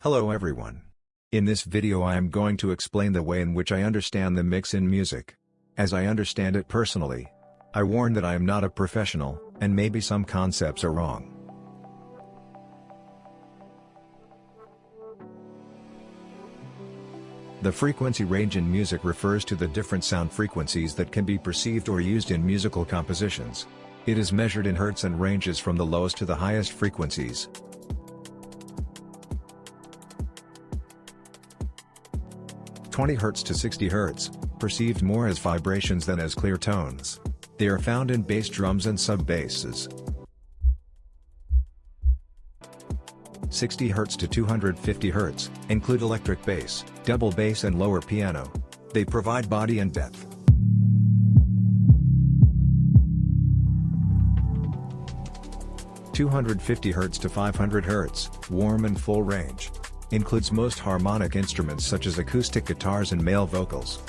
Hello everyone. In this video I am going to explain the way in which I understand the mix in music. As I understand it personally. I warn that I am not a professional, and maybe some concepts are wrong. The frequency range in music refers to the different sound frequencies that can be perceived or used in musical compositions. It is measured in hertz and ranges from the lowest to the highest frequencies. 20 Hz to 60 Hz, perceived more as vibrations than as clear tones. They are found in bass drums and sub-basses. 60 Hz to 250 Hz, include electric bass, double bass and lower piano. They provide body and depth. "250 Hz to 500 Hz, warm and full range. Includes most harmonic instruments such as acoustic guitars and male vocals.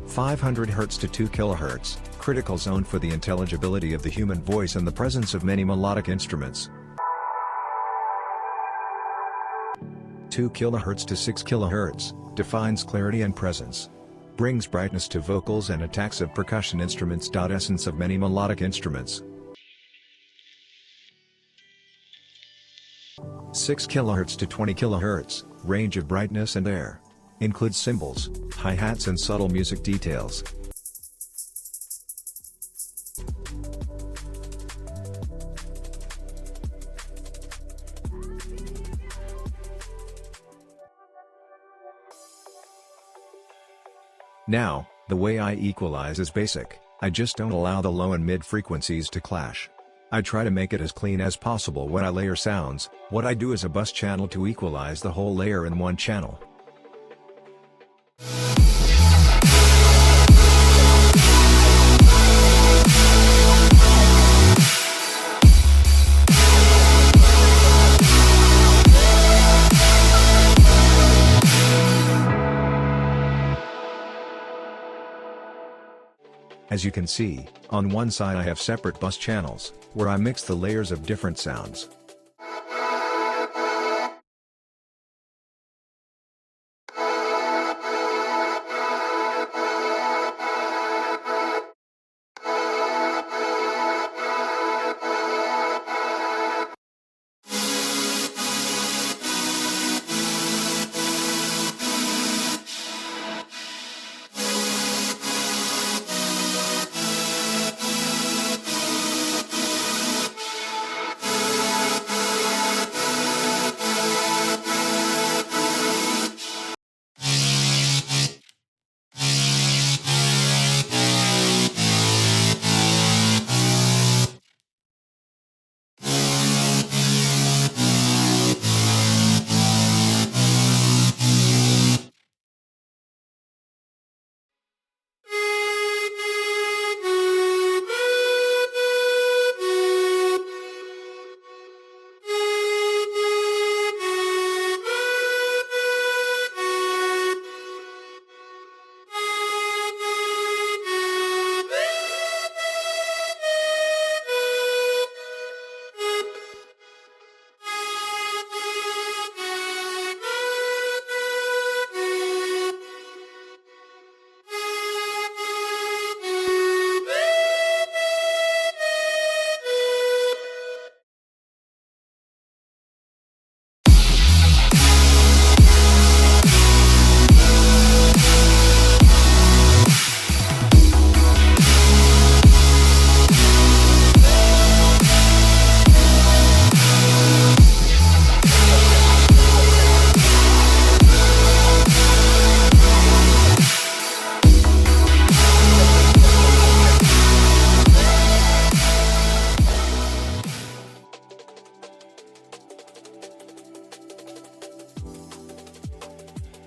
500 Hz to 2 kHz, critical zone for the intelligibility of the human voice and the presence of many melodic instruments. 2 kHz to 6 kHz, defines clarity and presence. Brings brightness to vocals and attacks of percussion instruments. Essence of many melodic instruments. 6 kHz to 20 kHz, range of brightness and air. Includes cymbals, hi-hats and subtle music details. Now, the way I equalize is basic. I just don't allow the low and mid frequencies to clash. I try to make it as clean as possible when I layer sounds. What I do is a bus channel to equalize the whole layer in one channel. As you can see, on one side I have separate bus channels, where I mix the layers of different sounds.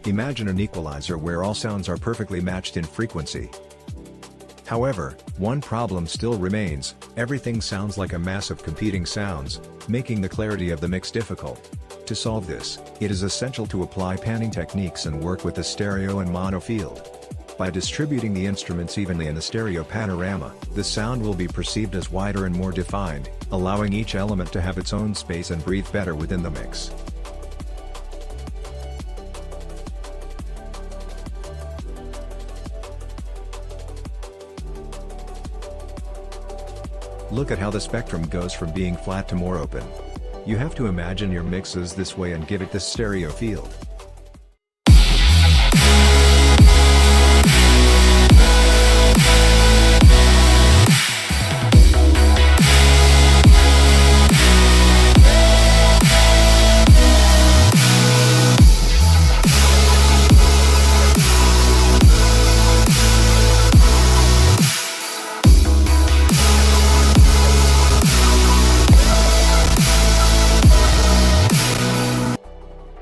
Imagine an equalizer where all sounds are perfectly matched in frequency. However, one problem still remains: everything sounds like a mass of competing sounds, making the clarity of the mix difficult. To solve this, it is essential to apply panning techniques and work with the stereo and mono field. By distributing the instruments evenly in the stereo panorama, the sound will be perceived as wider and more defined, allowing each element to have its own space and breathe better within the mix. Look at how the spectrum goes from being flat to more open. You have to imagine your mixes this way and give it this stereo feel.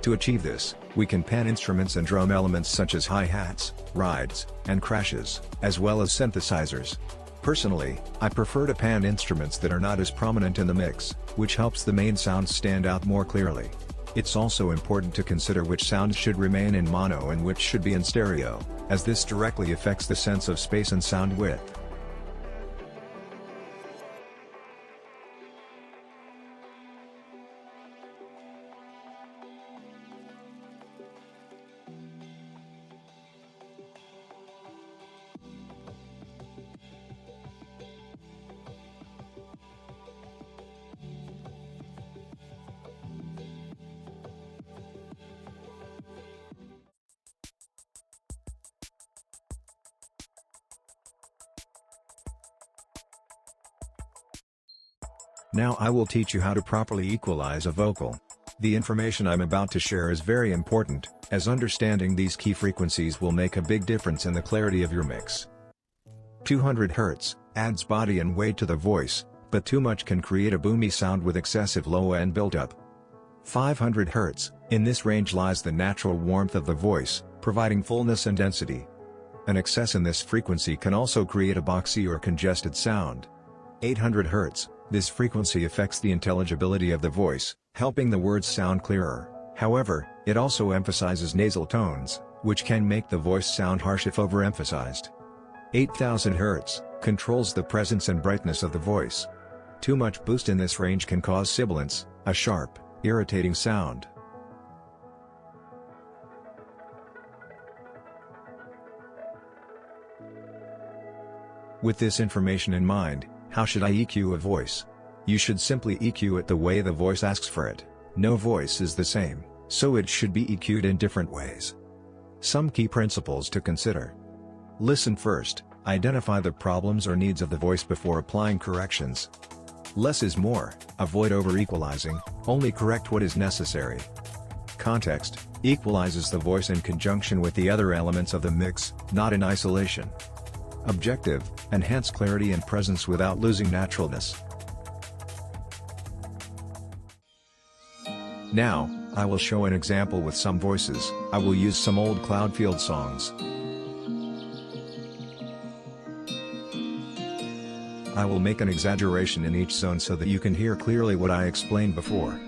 To achieve this, we can pan instruments and drum elements such as hi-hats, rides, and crashes, as well as synthesizers. Personally, I prefer to pan instruments that are not as prominent in the mix, which helps the main sounds stand out more clearly. It's also important to consider which sounds should remain in mono and which should be in stereo, as this directly affects the sense of space and sound width. Now I will teach you how to properly equalize a vocal. The information I'm about to share is very important, as understanding these key frequencies will make a big difference in the clarity of your mix. 200 Hz adds body and weight to the voice, but too much can create a boomy sound with excessive low end buildup. 500 Hz, in this range lies the natural warmth of the voice, providing fullness and density. An excess in this frequency can also create a boxy or congested sound. 800 Hz, this frequency affects the intelligibility of the voice, helping the words sound clearer. However, it also emphasizes nasal tones, which can make the voice sound harsh if overemphasized. 8000 Hz controls the presence and brightness of the voice. Too much boost in this range can cause sibilance, a sharp, irritating sound. With this information in mind, how should I EQ a voice? You should simply EQ it the way the voice asks for it. No voice is the same, so it should be EQ'd in different ways. Some key principles to consider. Listen first, identify the problems or needs of the voice before applying corrections. Less is more, avoid over-equalizing, only correct what is necessary. Context, equalizes the voice in conjunction with the other elements of the mix, not in isolation. Objective, enhance clarity and presence without losing naturalness. Now, I will show an example with some voices. I will use some old Cloudfield songs. I will make an exaggeration in each zone so that you can hear clearly what I explained before.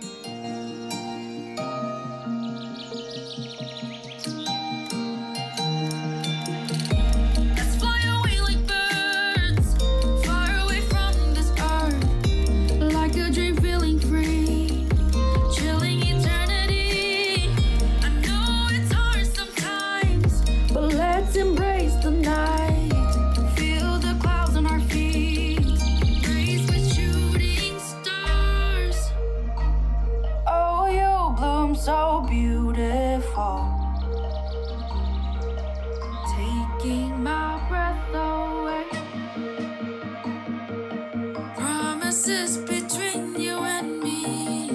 So beautiful, taking my breath away. Promises between you and me,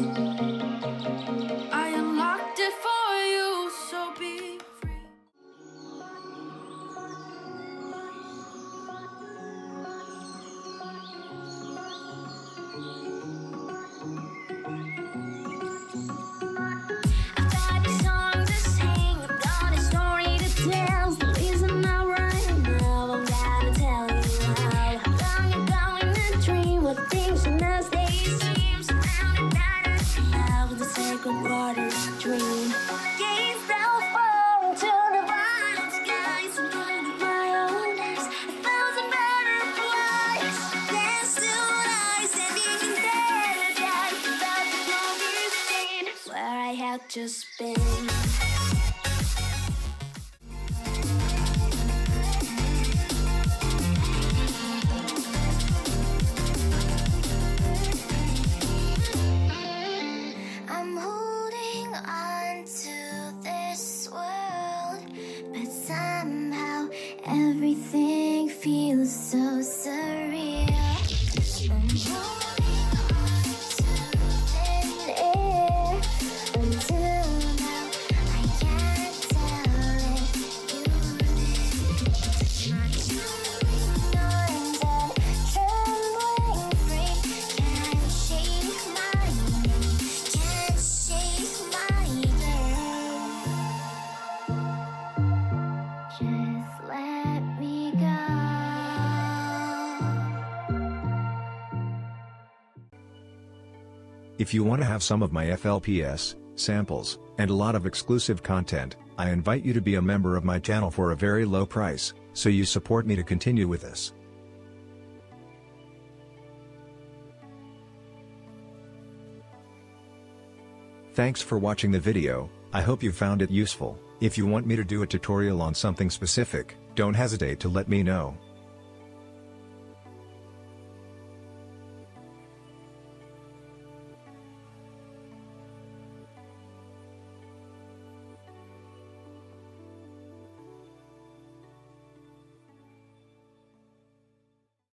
I unlocked it for you, so be free. Waters dream. Gaze down far into the vine skies and I have just been. I'm holding on to this world, but somehow everything feels so surreal. I'm holding on to thin air until now I can't tell if you live. My trembling arms and trembling frame can't shake my name, can't shake my game. Just let me go. If you want to have some of my FLPS, samples, and a lot of exclusive content, I invite you to be a member of my channel for a very low price, so you support me to continue with this. Thanks for watching the video. I hope you found it useful. If you want me to do a tutorial on something specific, don't hesitate to let me know.